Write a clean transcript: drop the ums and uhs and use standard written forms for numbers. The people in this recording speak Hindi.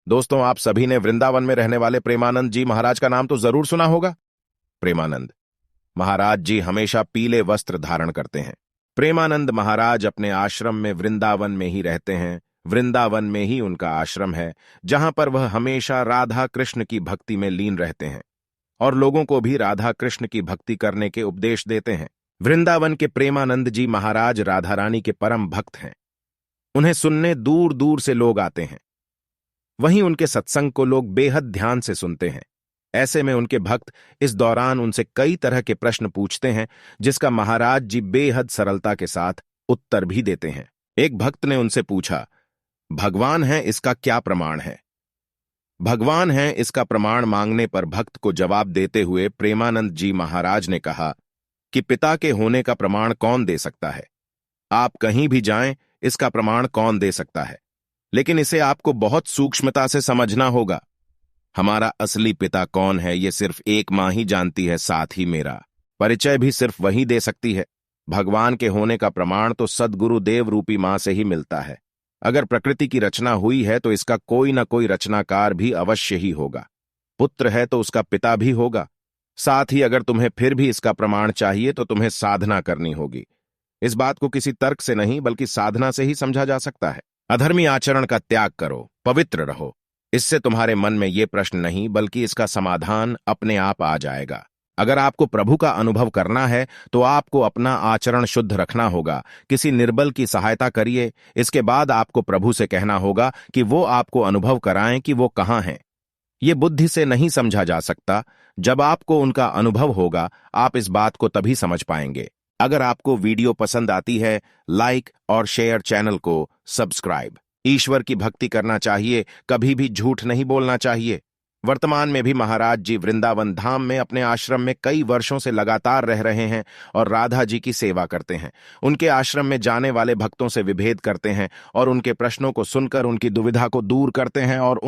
दोस्तों, आप सभी ने वृंदावन में रहने वाले प्रेमानंद जी महाराज का नाम तो जरूर सुना होगा। प्रेमानंद महाराज जी हमेशा पीले वस्त्र धारण करते हैं। प्रेमानंद महाराज अपने आश्रम में वृंदावन में ही रहते हैं। वृंदावन में ही उनका आश्रम है, जहां पर वह हमेशा राधा कृष्ण की भक्ति में लीन रहते हैं और लोगों को भी राधा कृष्ण की भक्ति करने के उपदेश देते हैं। वृंदावन के प्रेमानंद जी महाराज राधा रानी के परम भक्त हैं। उन्हें सुनने दूर दूर से लोग आते हैं। वहीं उनके सत्संग को लोग बेहद ध्यान से सुनते हैं। ऐसे में उनके भक्त इस दौरान उनसे कई तरह के प्रश्न पूछते हैं, जिसका महाराज जी बेहद सरलता के साथ उत्तर भी देते हैं। एक भक्त ने उनसे पूछा, भगवान है, इसका क्या प्रमाण है? भगवान है इसका प्रमाण मांगने पर भक्त को जवाब देते हुए प्रेमानंद जी महाराज ने कहा कि पिता के होने का प्रमाण कौन दे सकता है? आप कहीं भी जाएं, इसका प्रमाण कौन दे सकता है? लेकिन इसे आपको बहुत सूक्ष्मता से समझना होगा। हमारा असली पिता कौन है, ये सिर्फ एक मां ही जानती है, साथ ही मेरा परिचय भी सिर्फ वही दे सकती है। भगवान के होने का प्रमाण तो सद्गुरु देव रूपी मां से ही मिलता है। अगर प्रकृति की रचना हुई है तो इसका कोई ना कोई रचनाकार भी अवश्य ही होगा। पुत्र है तो उसका पिता भी होगा। साथ ही अगर तुम्हें फिर भी इसका प्रमाण चाहिए तो तुम्हें साधना करनी होगी। इस बात को किसी तर्क से नहीं बल्कि साधना से ही समझा जा सकता है। अधर्मी आचरण का त्याग करो, पवित्र रहो। इससे तुम्हारे मन में ये प्रश्न नहीं बल्कि इसका समाधान अपने आप आ जाएगा। अगर आपको प्रभु का अनुभव करना है तो आपको अपना आचरण शुद्ध रखना होगा। किसी निर्बल की सहायता करिए। इसके बाद आपको प्रभु से कहना होगा कि वो आपको अनुभव कराएं कि वो कहाँ हैं। ये बुद्धि से नहीं समझा जा सकता। जब आपको उनका अनुभव होगा, आप इस बात को तभी समझ पाएंगे। अगर आपको वीडियो पसंद आती है, लाइक और शेयर, चैनल को सब्सक्राइब। ईश्वर की भक्ति करना चाहिए, कभी भी झूठ नहीं बोलना चाहिए। वर्तमान में भी महाराज जी वृंदावन धाम में अपने आश्रम में कई वर्षों से लगातार रह रहे हैं और राधा जी की सेवा करते हैं। उनके आश्रम में जाने वाले भक्तों से विभेद करते हैं और उनके प्रश्नों को सुनकर उनकी दुविधा को दूर करते हैं और उन्हें